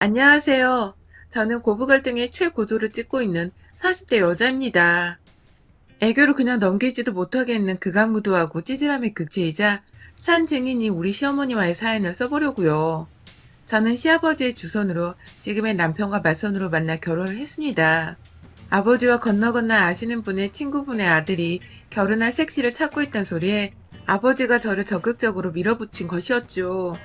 안녕하세요. 저는 고부 갈등의 최고조를 찍고 있는 40대 여자입니다. 애교를 그냥 넘기지도 못하겠는 극악무도하고 찌질함의 극치이자 산 증인이 우리 시어머니와의 사연을 써보려고요. 저는 시아버지의 주선으로 지금의 남편과 맞선으로 만나 결혼을 했습니다. 아버지와 건너 아시는 분의 친구분의 아들이 결혼할 색시를 찾고 있단 소리에 아버지가 저를 적극적으로 밀어붙인 것이었죠.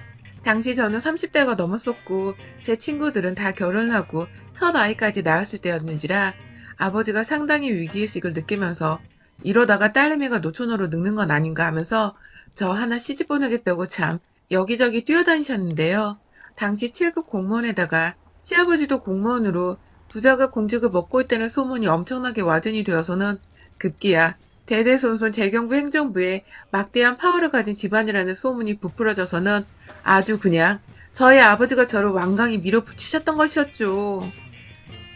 당시 저는 30대가 넘었었고 제 친구들은 다 결혼하고 첫 아이까지 낳았을 때였는지라 아버지가 상당히 위기의식을 느끼면서 이러다가 딸내미가 노처녀로 늙는 건 아닌가 하면서 저 하나 시집 보내겠다고 참 여기저기 뛰어다니셨는데요. 당시 7급 공무원에다가 시아버지도 공무원으로 부자가 공직을 먹고 있다는 소문이 엄청나게 와전이 되어서는 급기야 대대손손 재경부 행정부에 막대한 파워를 가진 집안이라는 소문이 부풀어져서는 아주 그냥 저희 아버지가 저를 완강히 밀어붙이셨던 것이었죠.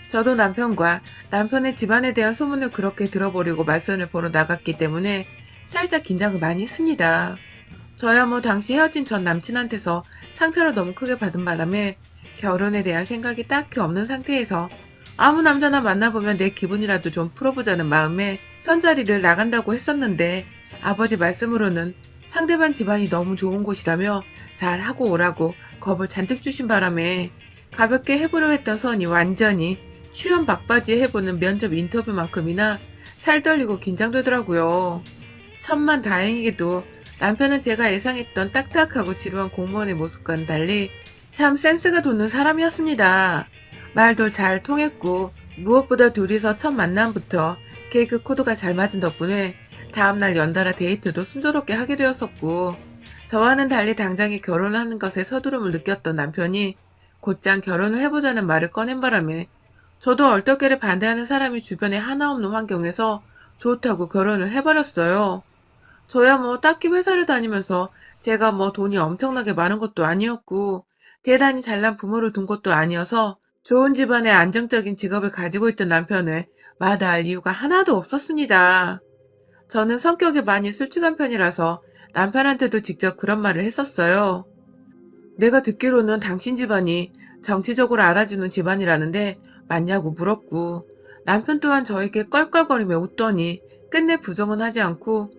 저도 남편과 남편의 집안에 대한 소문을 그렇게 들어버리고 말선을 보러 나갔기 때문에 살짝 긴장을 많이 했습니다. 저야 뭐 당시 헤어진 전 남친한테서 상처를 너무 크게 받은 바람에 결혼에 대한 생각이 딱히 없는 상태에서 아무 남자나 만나보면 내 기분이라도 좀 풀어보자는 마음에 선자리를 나간다고 했었는데 아버지 말씀으로는 상대방 집안이 너무 좋은 곳이라며 잘 하고 오라고 겁을 잔뜩 주신 바람에 가볍게 해보려 했던 선이 완전히 수염 막바지에 해보는 면접 인터뷰만큼이나 살떨리고 긴장되더라고요. 천만 다행히도 남편은 제가 예상했던 딱딱하고 지루한 공무원의 모습과는 달리 참 센스가 돋는 사람이었습니다. 말도 잘 통했고 무엇보다 둘이서 첫 만남부터 개그 코드가 잘 맞은 덕분에 다음날 연달아 데이트도 순조롭게 하게 되었었고 저와는 달리 당장에 결혼하는 것에 서두름을 느꼈던 남편이 곧장 결혼을 해보자는 말을 꺼낸 바람에 저도 얼떨결에 반대하는 사람이 주변에 하나 없는 환경에서 좋다고 결혼을 해버렸어요. 저야 뭐 딱히 회사를 다니면서 제가 뭐 돈이 엄청나게 많은 것도 아니었고 대단히 잘난 부모를 둔 것도 아니어서 좋은 집안의 안정적인 직업을 가지고 있던 남편을 마다할 이유가 하나도 없었습니다. 저는 성격이 많이 솔직한 편이라서 남편한테도 직접 그런 말을 했었어요. 내가 듣기로는 당신 집안이 정치적으로 알아주는 집안이라는데 맞냐고 물었고 남편 또한 저에게 껄껄거리며 웃더니 끝내 부정은 하지 않고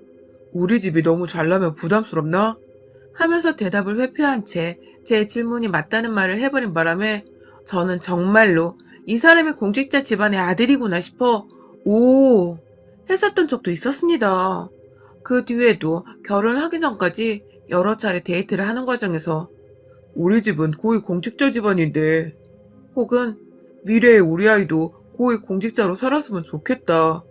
우리 집이 너무 잘나면 부담스럽나? 하면서 대답을 회피한 채 제 질문이 맞다는 말을 해버린 바람에 저는 정말로 이 사람이 공직자 집안의 아들이구나 싶어 오 했었던 적도 있었습니다. 그 뒤에도 결혼하기 전까지 여러 차례 데이트를 하는 과정에서 우리 집은 고위 공직자 집안인데 혹은 미래의 우리 아이도 고위 공직자로 살았으면 좋겠다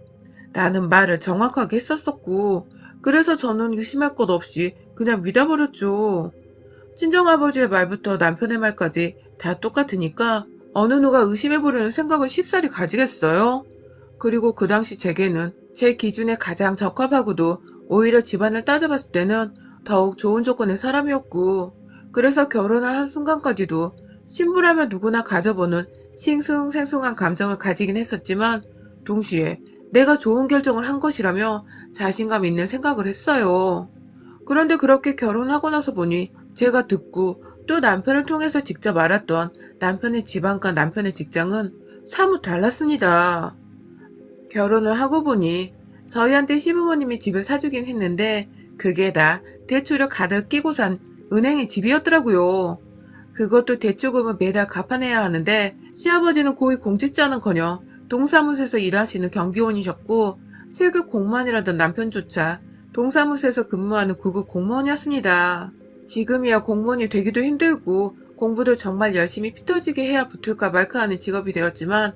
라는 말을 정확하게 했었었고 그래서 저는 의심할 것 없이 그냥 믿어버렸죠. 친정아버지의 말부터 남편의 말까지 다 똑같으니까 어느 누가 의심해보려는 생각을 쉽사리 가지겠어요? 그리고 그 당시 제게는 제 기준에 가장 적합하고도 오히려 집안을 따져봤을 때는 더욱 좋은 조건의 사람이었고 그래서 결혼을 한 순간까지도 신부라면 누구나 가져보는 싱숭생숭한 감정을 가지긴 했었지만 동시에 내가 좋은 결정을 한 것이라며 자신감 있는 생각을 했어요. 그런데 그렇게 결혼하고 나서 보니 제가 듣고 또 남편을 통해서 직접 알았던 남편의 집안과 남편의 직장은 사뭇 달랐습니다. 결혼을 하고 보니 저희한테 시부모님이 집을 사주긴 했는데 그게 다 대출을 가득 끼고 산 은행의 집이었더라고요. 그것도 대출금을 매달 갚아내야 하는데 시아버지는 고위 공직자는커녕 동사무소에서 일하시는 경비원이셨고 7급 공무원이라던 남편조차 동사무소에서 근무하는 9급 공무원이었습니다. 지금이야 공무원이 되기도 힘들고 공부도 정말 열심히 피 터지게 해야 붙을까 말까 하는 직업이 되었지만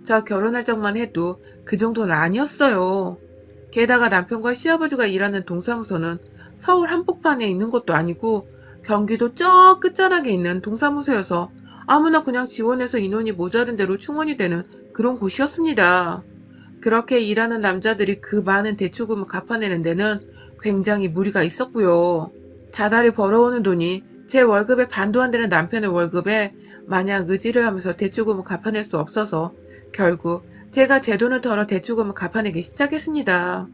저 결혼할 적만 해도 그 정도는 아니었어요. 게다가 남편과 시아버지가 일하는 동사무소는 서울 한복판에 있는 것도 아니고 경기도 저 끝자락에 있는 동사무소여서 아무나 그냥 지원해서 인원이 모자른 대로 충원이 되는 그런 곳이었습니다. 그렇게 일하는 남자들이 그 많은 대출금을 갚아내는 데는 굉장히 무리가 있었고요. 다달이 벌어오는 돈이 제 월급의 반도 안 되는 남편의 월급에 마냥 의지를 하면서 대출금을 갚아낼 수 없어서 결국 제가 제 돈을 덜어 대출금을 갚아내기 시작했습니다.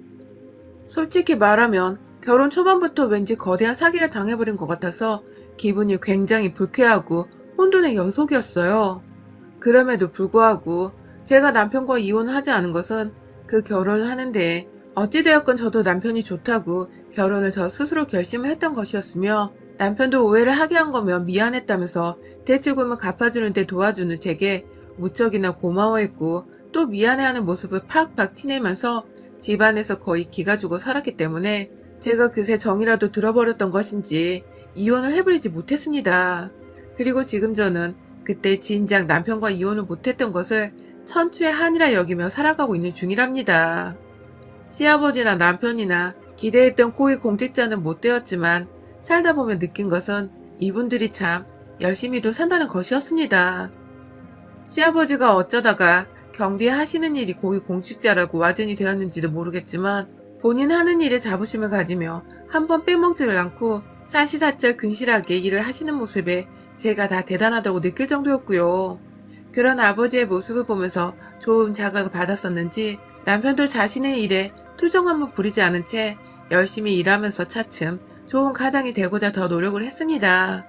솔직히 말하면 결혼 초반부터 왠지 거대한 사기를 당해버린 것 같아서 기분이 굉장히 불쾌하고 혼돈의 연속이었어요. 그럼에도 불구하고 제가 남편과 이혼하지 않은 것은 그 결혼을 하는데 어찌되었건 저도 남편이 좋다고 결혼을 저 스스로 결심을 했던 것이었으며 남편도 오해를 하게 한 거면 미안했다면서 대출금을 갚아주는데 도와주는 제게 무척이나 고마워했고 또 미안해하는 모습을 팍팍 티내면서 집안에서 거의 기가 죽어 살았기 때문에 제가 그새 정이라도 들어버렸던 것인지 이혼을 해버리지 못했습니다. 그리고 지금 저는 그때 진작 남편과 이혼을 못했던 것을 천추의 한이라 여기며 살아가고 있는 중이랍니다. 시아버지나 남편이나 기대했던 고위 공직자는 못 되었지만 살다 보면 느낀 것은 이분들이 참 열심히도 산다는 것이었습니다. 시아버지가 어쩌다가 경비에 하시는 일이 고위 공직자라고 와전이 되었는지도 모르겠지만 본인 하는 일에 자부심을 가지며 한번 빼먹지를 않고 사시사철 근실하게 일을 하시는 모습에 제가 다 대단하다고 느낄 정도였고요. 그런 아버지의 모습을 보면서 좋은 자각을 받았었는지 남편도 자신의 일에 투정함을 부리지 않은 채 열심히 일하면서 차츰 좋은 가장이 되고자 더 노력을 했습니다.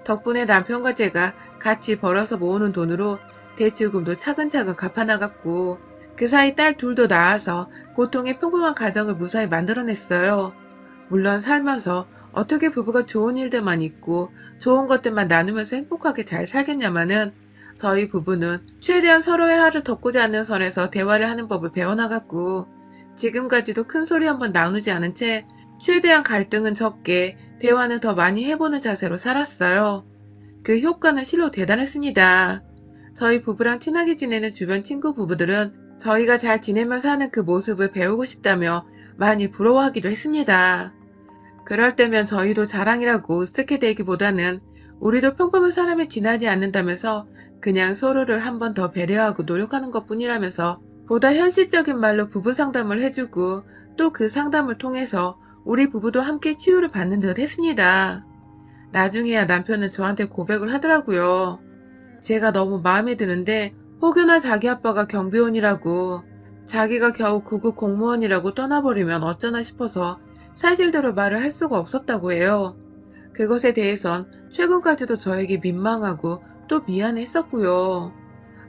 덕분에 남편과 제가 같이 벌어서 모으는 돈으로 대출금도 차근차근 갚아나갔고 그 사이 딸 둘도 낳아서 고통의 평범한 가정을 무사히 만들어냈어요. 물론 살면서 어떻게 부부가 좋은 일들만 있고 좋은 것들만 나누면서 행복하게 잘 살겠냐마는 저희 부부는 최대한 서로의 화를 덮고자 하는 선에서 대화를 하는 법을 배워나갔고 지금까지도 큰 소리 한번 나누지 않은 채 최대한 갈등은 적게 대화는 더 많이 해보는 자세로 살았어요. 그 효과는 실로 대단했습니다. 저희 부부랑 친하게 지내는 주변 친구 부부들은 저희가 잘 지내면서 하는 그 모습을 배우고 싶다며 많이 부러워하기도 했습니다. 그럴 때면 저희도 자랑이라고 으쓱해 대기보다는 우리도 평범한 사람에 지나지 않는다면서 그냥 서로를 한 번 더 배려하고 노력하는 것뿐이라면서 보다 현실적인 말로 부부 상담을 해주고 또 그 상담을 통해서 우리 부부도 함께 치유를 받는 듯 했습니다. 나중에야 남편은 저한테 고백을 하더라고요. 제가 너무 마음에 드는데 혹여나 자기 아빠가 경비원이라고 자기가 겨우 9급 공무원이라고 떠나버리면 어쩌나 싶어서 사실대로 말을 할 수가 없었다고 해요. 그것에 대해선 최근까지도 저에게 민망하고 또 미안했었고요.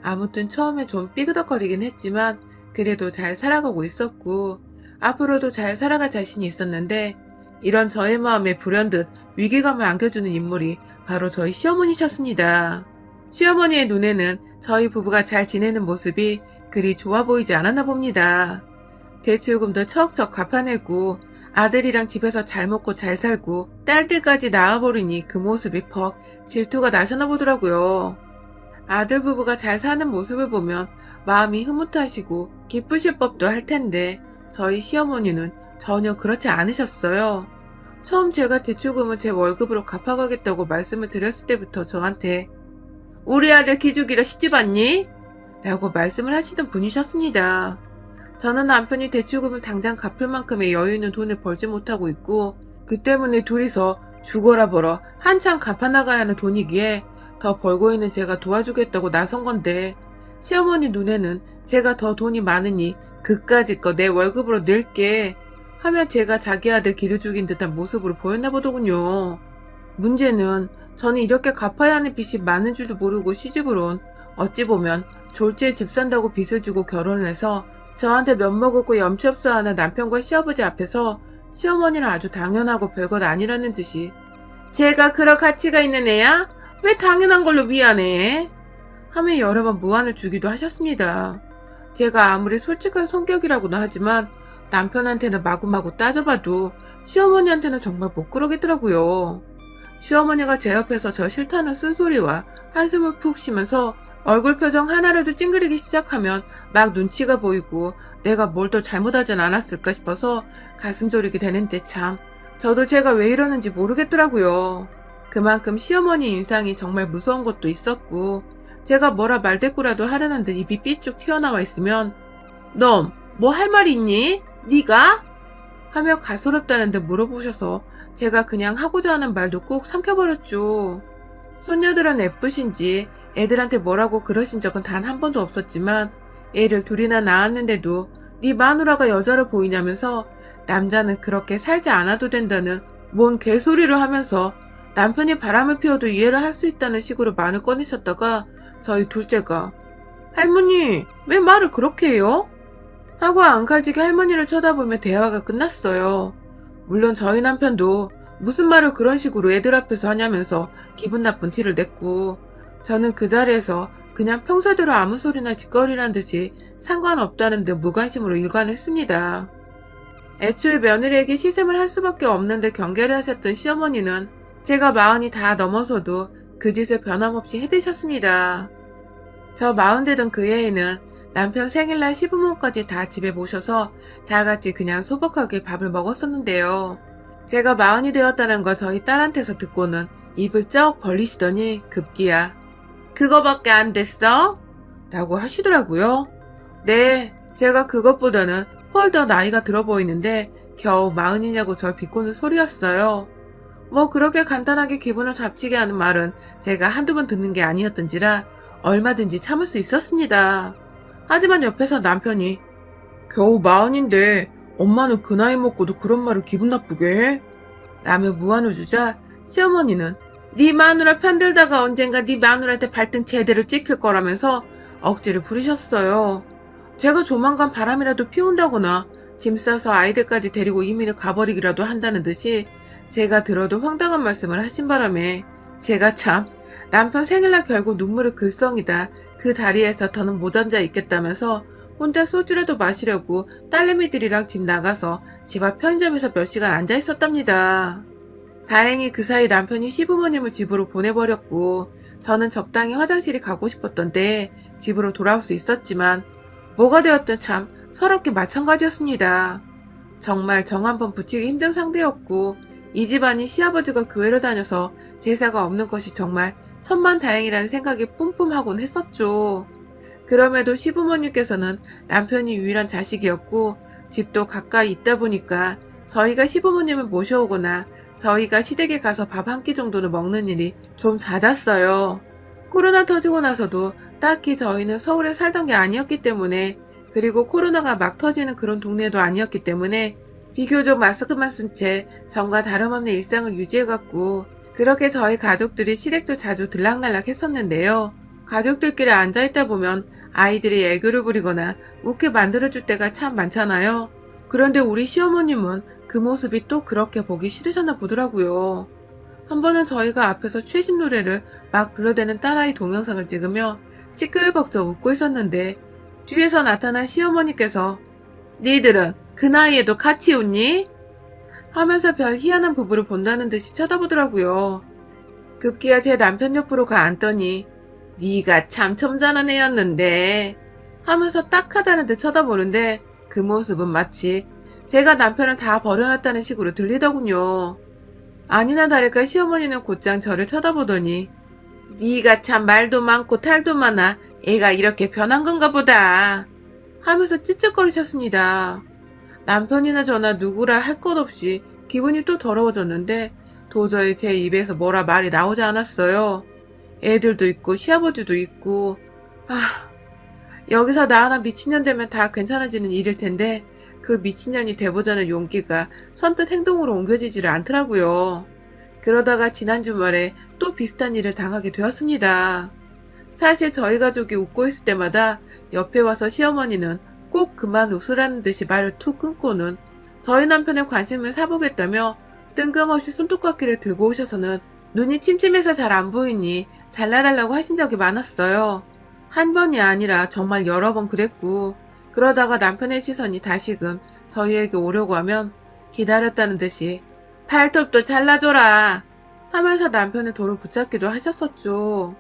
아무튼 처음에 좀 삐그덕거리긴 했지만 그래도 잘 살아가고 있었고 앞으로도 잘 살아갈 자신이 있었는데 이런 저의 마음에 불현듯 위기감을 안겨주는 인물이 바로 저희 시어머니셨습니다. 시어머니의 눈에는 저희 부부가 잘 지내는 모습이 그리 좋아 보이지 않았나 봅니다. 대출금도 척척 갚아내고 아들이랑 집에서 잘 먹고 잘 살고 딸들까지 낳아버리니 그 모습이 퍽 질투가 나셨나 보더라고요. 아들 부부가 잘 사는 모습을 보면 마음이 흐뭇하시고 기쁘실 법도 할 텐데 저희 시어머니는 전혀 그렇지 않으셨어요. 처음 제가 대출금을 제 월급으로 갚아가겠다고 말씀을 드렸을 때부터 저한테 우리 아들 기죽이라 시집 왔니? 라고 말씀을 하시던 분이셨습니다. 저는 남편이 대출금을 당장 갚을 만큼의 여유 있는 돈을 벌지 못하고 있고 그 때문에 둘이서 죽어라 벌어 한참 갚아나가야 하는 돈이기에 더 벌고 있는 제가 도와주겠다고 나선 건데 시어머니 눈에는 제가 더 돈이 많으니 그까짓 거 내 월급으로 낼게 하면 제가 자기 아들 기를 죽인 듯한 모습으로 보였나 보더군요. 문제는 저는 이렇게 갚아야 하는 빚이 많은 줄도 모르고 시집을 온 어찌 보면 졸지에 집 산다고 빚을 주고 결혼을 해서 저한테 면목없고 염치 없어 하는 남편과 시아버지 앞에서 시어머니는 아주 당연하고 별것 아니라는 듯이 제가 그럴 가치가 있는 애야? 왜 당연한 걸로 미안해? 하며 여러 번 무안을 주기도 하셨습니다. 제가 아무리 솔직한 성격이라고는 하지만 남편한테는 마구마구 따져봐도 시어머니한테는 정말 못 그러겠더라고요. 시어머니가 제 옆에서 저 싫다는 쓴소리와 한숨을 푹 쉬면서 얼굴 표정 하나라도 찡그리기 시작하면 막 눈치가 보이고 내가 뭘 더 잘못하진 않았을까 싶어서 가슴 졸이게 되는데 참 저도 제가 왜 이러는지 모르겠더라고요. 그만큼 시어머니 인상이 정말 무서운 것도 있었고 제가 뭐라 말대꾸라도 하려는 듯 입이 삐쭉 튀어나와 있으면 넌 뭐 할 말이 있니? 네가? 하며 가소롭다는 듯 물어보셔서 제가 그냥 하고자 하는 말도 꾹 삼켜버렸죠. 손녀들은 예쁘신지 애들한테 뭐라고 그러신 적은 단 한 번도 없었지만 애를 둘이나 낳았는데도 네 마누라가 여자로 보이냐면서 남자는 그렇게 살지 않아도 된다는 뭔 개소리를 하면서 남편이 바람을 피워도 이해를 할 수 있다는 식으로 말을 꺼내셨다가 저희 둘째가 할머니 왜 말을 그렇게 해요? 하고 앙칼지게 할머니를 쳐다보며 대화가 끝났어요. 물론 저희 남편도 무슨 말을 그런 식으로 애들 앞에서 하냐면서 기분 나쁜 티를 냈고 저는 그 자리에서 그냥 평소대로 아무 소리나 짓거리란 듯이 상관없다는 듯 무관심으로 일관했습니다. 애초에 며느리에게 시샘을 할 수밖에 없는데 경계를 하셨던 시어머니는 제가 마흔이 다 넘어서도 그 짓을 변함없이 해대셨습니다. 저 40 되던 그 해에는 남편 생일날 시부모까지 다 집에 모셔서 다 같이 그냥 소복하게 밥을 먹었었는데요. 제가 40이 되었다는 거 저희 딸한테서 듣고는 입을 쩍 벌리시더니 급기야 그거밖에 안 됐어? 라고 하시더라고요. 네, 제가 그것보다는 훨 더 나이가 들어 보이는데 겨우 40이냐고 절 비꼬는 소리였어요. 뭐 그렇게 간단하게 기분을 잡치게 하는 말은 제가 한두 번 듣는 게 아니었던지라 얼마든지 참을 수 있었습니다. 하지만 옆에서 남편이 겨우 40인데 엄마는 그 나이 먹고도 그런 말을 기분 나쁘게 해? 라며 무안을 주자 시어머니는 네 마누라 편들다가 언젠가 네 마누라한테 발등 제대로 찍힐 거라면서 억지를 부리셨어요. 제가 조만간 바람이라도 피운다거나 짐 싸서 아이들까지 데리고 이민을 가버리기라도 한다는 듯이 제가 들어도 황당한 말씀을 하신 바람에 제가 참 남편 생일날 결국 눈물을 글썽이다 그 자리에서 더는 못 앉아 있겠다면서 혼자 소주라도 마시려고 딸내미들이랑 집 나가서 집 앞 편의점에서 몇 시간 앉아 있었답니다. 다행히 그 사이 남편이 시부모님을 집으로 보내버렸고 저는 적당히 화장실이 가고 싶었던데 집으로 돌아올 수 있었지만 뭐가 되었든 참 서럽게 마찬가지였습니다. 정말 정 한번 붙이기 힘든 상대였고 이 집안이 시아버지가 교회를 다녀서 제사가 없는 것이 정말 천만다행이라는 생각이 뿜뿜하곤 했었죠. 그럼에도 시부모님께서는 남편이 유일한 자식이었고 집도 가까이 있다 보니까 저희가 시부모님을 모셔오거나 저희가 시댁에 가서 밥 한 끼 정도는 먹는 일이 좀 잦았어요. 코로나 터지고 나서도 딱히 저희는 서울에 살던 게 아니었기 때문에 그리고 코로나가 막 터지는 그런 동네도 아니었기 때문에 비교적 마스크만 쓴 채 전과 다름없는 일상을 유지해갔고 그렇게 저희 가족들이 시댁도 자주 들락날락 했었는데요. 가족들끼리 앉아있다 보면 아이들이 애교를 부리거나 웃게 만들어줄 때가 참 많잖아요. 그런데 우리 시어머님은 그 모습이 또 그렇게 보기 싫으셨나 보더라고요. 한 번은 저희가 앞에서 최신 노래를 막 불러대는 딸아이 동영상을 찍으며 시끌벅적 웃고 있었는데 뒤에서 나타난 시어머니께서 니들은 그 나이에도 같이 웃니? 하면서 별 희한한 부부를 본다는 듯이 쳐다보더라고요. 급기야 제 남편 옆으로 가 앉더니 네가 참 점잖은 애였는데 하면서 딱하다는 듯 쳐다보는데 그 모습은 마치 제가 남편을 다 버려놨다는 식으로 들리더군요. 아니나 다를까 시어머니는 곧장 저를 쳐다보더니 네가 참 말도 많고 탈도 많아 애가 이렇게 변한 건가 보다 하면서 찝찝거리셨습니다. 남편이나 저나 누구라 할 것 없이 기분이 또 더러워졌는데 도저히 제 입에서 뭐라 말이 나오지 않았어요. 애들도 있고 시아버지도 있고 여기서 나 하나 미친년 되면 다 괜찮아지는 일일 텐데 그 미친년이 돼보자는 용기가 선뜻 행동으로 옮겨지지를 않더라고요. 그러다가 지난 주말에 또 비슷한 일을 당하게 되었습니다. 사실 저희 가족이 웃고 있을 때마다 옆에 와서 시어머니는 꼭 그만 웃으라는 듯이 말을 툭 끊고는 저희 남편의 관심을 사보겠다며 뜬금없이 손톱깎이를 들고 오셔서는 눈이 침침해서 잘 안 보이니 잘라달라고 하신 적이 많았어요. 한 번이 아니라 정말 여러 번 그랬고 그러다가 남편의 시선이 다시금 저희에게 오려고 하면 기다렸다는 듯이 팔톱도 잘라줘라 하면서 남편을 도로 붙잡기도 하셨었죠.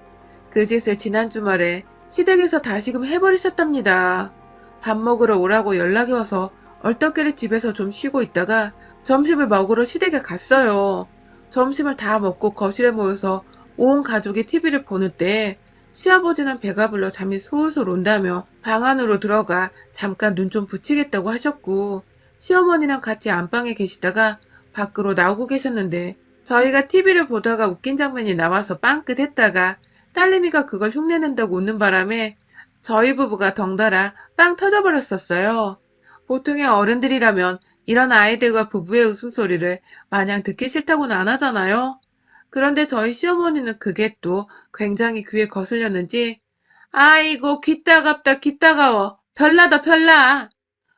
그 짓을 지난 주말에 시댁에서 다시금 해버리셨답니다. 밥 먹으러 오라고 연락이 와서 얼떨결에 집에서 좀 쉬고 있다가 점심을 먹으러 시댁에 갔어요. 점심을 다 먹고 거실에 모여서 온 가족이 TV를 보는 때 시아버지는 배가 불러 잠이 솔솔 온다며 방 안으로 들어가 잠깐 눈 좀 붙이겠다고 하셨고 시어머니랑 같이 안방에 계시다가 밖으로 나오고 계셨는데 저희가 TV를 보다가 웃긴 장면이 나와서 빵긋 했다가 딸내미가 그걸 흉내낸다고 웃는 바람에 저희 부부가 덩달아 빵 터져버렸었어요. 보통의 어른들이라면 이런 아이들과 부부의 웃음소리를 마냥 듣기 싫다고는 안 하잖아요. 그런데 저희 시어머니는 그게 또 굉장히 귀에 거슬렸는지 아이고 귀 따갑다 귀 따가워 별나다 별나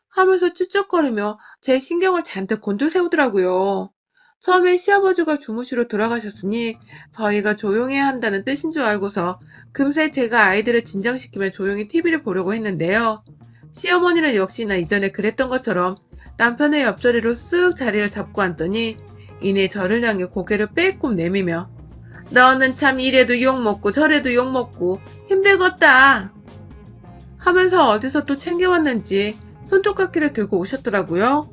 하면서 쭈쩍거리며 제 신경을 잔뜩 곤두세우더라고요. 처음엔 시아버지가 주무시러 들어가셨으니 저희가 조용해야 한다는 뜻인 줄 알고서 금세 제가 아이들을 진정시키며 조용히 TV를 보려고 했는데요. 시어머니는 역시나 이전에 그랬던 것처럼 남편의 옆자리로 쓱 자리를 잡고 앉더니 이내 저를 향해 고개를 빼꼼 내미며 너는 참 이래도 욕먹고 저래도 욕먹고 힘들겠다 하면서 어디서 또 챙겨왔는지 손톱깎이를 들고 오셨더라고요.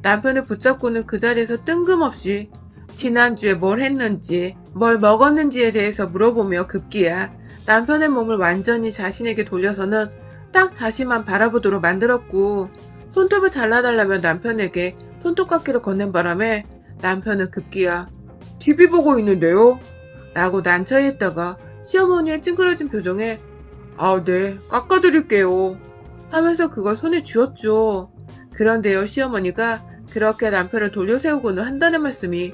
남편을 붙잡고는 그 자리에서 뜬금없이 지난주에 뭘 했는지 뭘 먹었는지에 대해서 물어보며 급기야 남편의 몸을 완전히 자신에게 돌려서는 딱 자신만 바라보도록 만들었고 손톱을 잘라달라며 남편에게 손톱깎이를 건넨 바람에 남편은 급기야 TV 보고 있는데요? 라고 난처해 했다가 시어머니의 찡그러진 표정에 네, 깎아드릴게요. 하면서 그걸 손에 쥐었죠. 그런데요, 시어머니가 그렇게 남편을 돌려세우고는 한다는 말씀이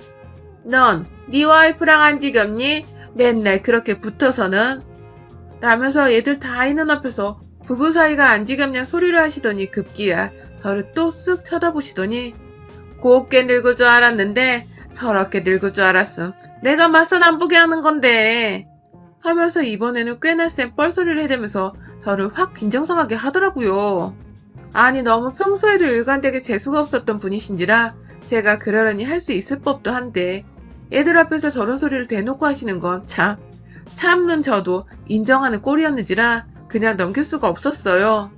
넌 네 와이프랑 안 지겹니? 맨날 그렇게 붙어서는 라면서 얘들 다 있는 앞에서 부부 사이가 안 지겹냐 소리를 하시더니 급기야 저를 또 쓱 쳐다보시더니 곱게 늙을 줄 알았는데 저렇게 늙을 줄 알았음. 내가 맞선 안 보게 하는 건데 하면서 이번에는 꽤나 센 뻘소리를 해대면서 저를 확 빈정상하게 하더라고요. 아니 너무 평소에도 일관되게 재수가 없었던 분이신지라 제가 그러려니 할 수 있을 법도 한데 애들 앞에서 저런 소리를 대놓고 하시는 건 참는 저도 인정하는 꼴이었는지라 그냥 넘길 수가 없었어요.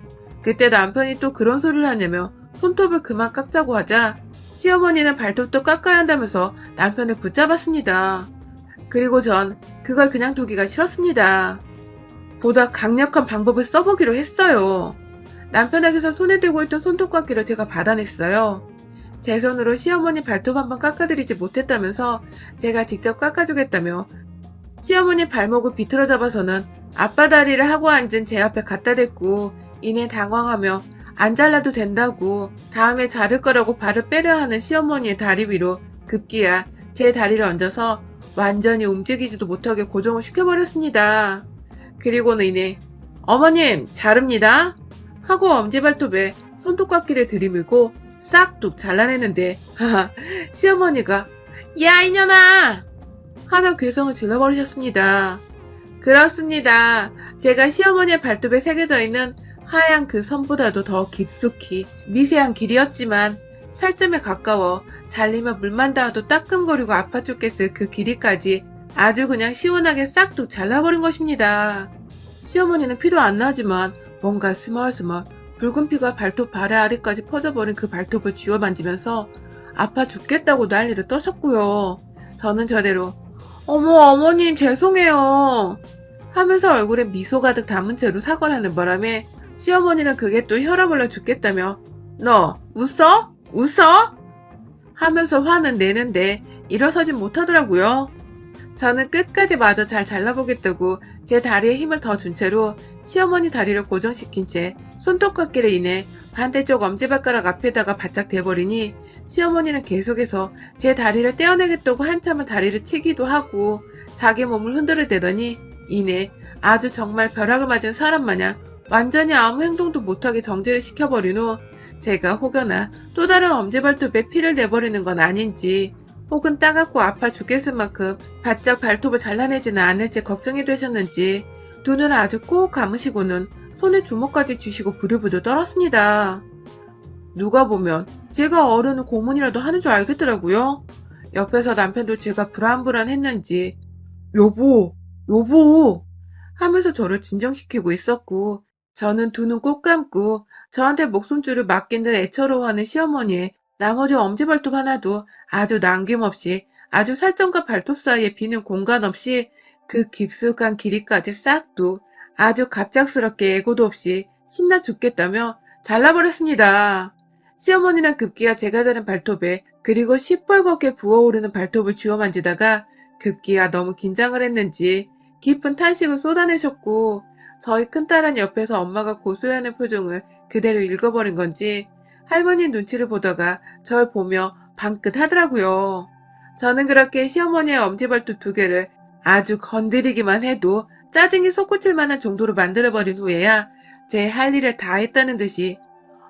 그때 남편이 또 그런 소리를 하냐며 손톱을 그만 깎자고 하자 시어머니는 발톱도 깎아야 한다면서 남편을 붙잡았습니다. 그리고 전 그걸 그냥 두기가 싫었습니다. 보다 강력한 방법을 써보기로 했어요. 남편에게서 손에 들고 있던 손톱깎이를 제가 받아냈어요. 제 손으로 시어머니 발톱 한번 깎아드리지 못했다면서 제가 직접 깎아주겠다며 시어머니 발목을 비틀어 잡아서는 앞바다리를 하고 앉은 제 앞에 갖다 댔고 이내 당황하며 안 잘라도 된다고 다음에 자를 거라고 발을 빼려 하는 시어머니의 다리 위로 급기야 제 다리를 얹어서 완전히 움직이지도 못하게 고정을 시켜버렸습니다. 그리고는 이내 어머님 자릅니다 하고 엄지발톱에 손톱깎이를 들이밀고 싹둑 잘라내는데 시어머니가 야 이년아 하며 괴성을 질러버리셨습니다. 그렇습니다. 제가 시어머니의 발톱에 새겨져 있는 하얀 그 선보다도 더 깊숙이 미세한 길이었지만 살점에 가까워 잘리면 물만 닿아도 따끔거리고 아파 죽겠을 그 길이까지 아주 그냥 시원하게 싹둑 잘라버린 것입니다. 시어머니는 피도 안 나지만 뭔가 스멀스멀 붉은 피가 발톱 발에 아래까지 퍼져버린 그 발톱을 쥐어 만지면서 아파 죽겠다고 난리를 떠셨고요. 저는 저대로 어머 어머님 죄송해요 하면서 얼굴에 미소 가득 담은 채로 사과를 하는 바람에 시어머니는 그게 또 혈압 올라 죽겠다며 너 웃어? 웃어? 하면서 화는 내는데 일어서진 못하더라고요. 저는 끝까지 마저 잘 잘라보겠다고 제 다리에 힘을 더 준 채로 시어머니 다리를 고정시킨 채 손톱깎이를 인해 반대쪽 엄지발가락 앞에다가 바짝 대버리니 시어머니는 계속해서 제 다리를 떼어내겠다고 한참을 다리를 치기도 하고 자기 몸을 흔들어대더니 이내 아주 정말 벼락을 맞은 사람 마냥 완전히 아무 행동도 못하게 정지를 시켜버린 후 제가 혹여나 또 다른 엄지발톱에 피를 내버리는 건 아닌지 혹은 따갑고 아파 죽겠을 만큼 바짝 발톱을 잘라내지는 않을지 걱정이 되셨는지 두 눈을 아주 꼭 감으시고는 손에 주먹까지 쥐시고 부들부들 떨었습니다. 누가 보면 제가 어른은 고문이라도 하는 줄 알겠더라고요. 옆에서 남편도 제가 불안불안했는지 여보 하면서 저를 진정시키고 있었고 저는 두 눈 꼭 감고 저한테 목숨줄을 맡긴 듯 애처로워하는 시어머니의 나머지 엄지발톱 하나도 아주 남김없이 아주 살점과 발톱 사이에 비는 공간 없이 그 깊숙한 길이까지 싹둑 아주 갑작스럽게 예고도 없이 신나 죽겠다며 잘라버렸습니다. 시어머니는 급기야 제가 자른 발톱에 그리고 시뻘겋게 부어오르는 발톱을 쥐어 만지다가 급기야 너무 긴장을 했는지 깊은 탄식을 쏟아내셨고 저희 큰딸은 옆에서 엄마가 고소해하는 표정을 그대로 읽어버린 건지 할머니 눈치를 보다가 절 보며 방긋 하더라고요. 저는 그렇게 시어머니의 엄지발톱 2개를 아주 건드리기만 해도 짜증이 솟구칠 만한 정도로 만들어버린 후에야 제 할 일을 다 했다는 듯이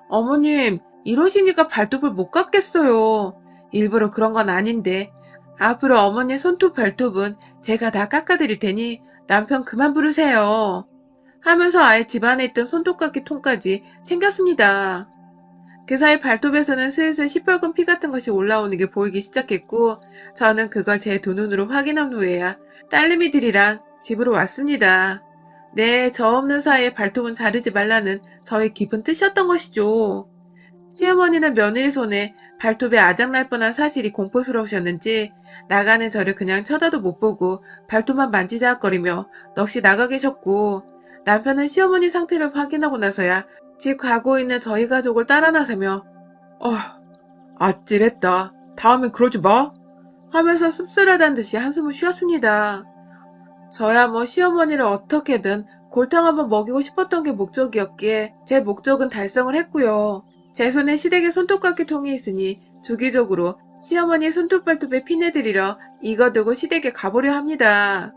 어머님, 이러시니까 발톱을 못 깎겠어요. 일부러 그런 건 아닌데 앞으로 어머니 손톱 발톱은 제가 다 깎아드릴 테니 남편 그만 부르세요. 하면서 아예 집안에 있던 손톱깎이 통까지 챙겼습니다. 그 사이 발톱에서는 슬슬 시뻘건 피 같은 것이 올라오는 게 보이기 시작했고 저는 그걸 제 두 눈으로 확인한 후에야 딸내미들이랑 집으로 왔습니다. 네, 저 없는 사이에 발톱은 자르지 말라는 저의 깊은 뜻이었던 것이죠. 시어머니는 며느리 손에 발톱에 아작날 뻔한 사실이 공포스러우셨는지 나가는 저를 그냥 쳐다도 못 보고 발톱만 만지작거리며 넋이 나가 계셨고 남편은 시어머니 상태를 확인하고 나서야 집 가고 있는 저희 가족을 따라 나서며 아찔했다. 다음엔 그러지 마. 하면서 씁쓸하다는 듯이 한숨을 쉬었습니다. 저야 뭐 시어머니를 어떻게든 골탕 한번 먹이고 싶었던 게 목적이었기에 제 목적은 달성을 했고요. 제 손에 시댁의 손톱깎이 통이 있으니 주기적으로 시어머니 손톱발톱에 피내드리러 이거 두고 시댁에 가보려 합니다.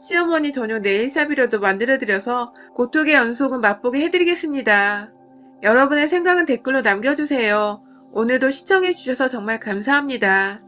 시어머니 전용 네일샵이라도 만들어드려서 고통의 연속은 맛보게 해드리겠습니다. 여러분의 생각은 댓글로 남겨주세요. 오늘도 시청해주셔서 정말 감사합니다.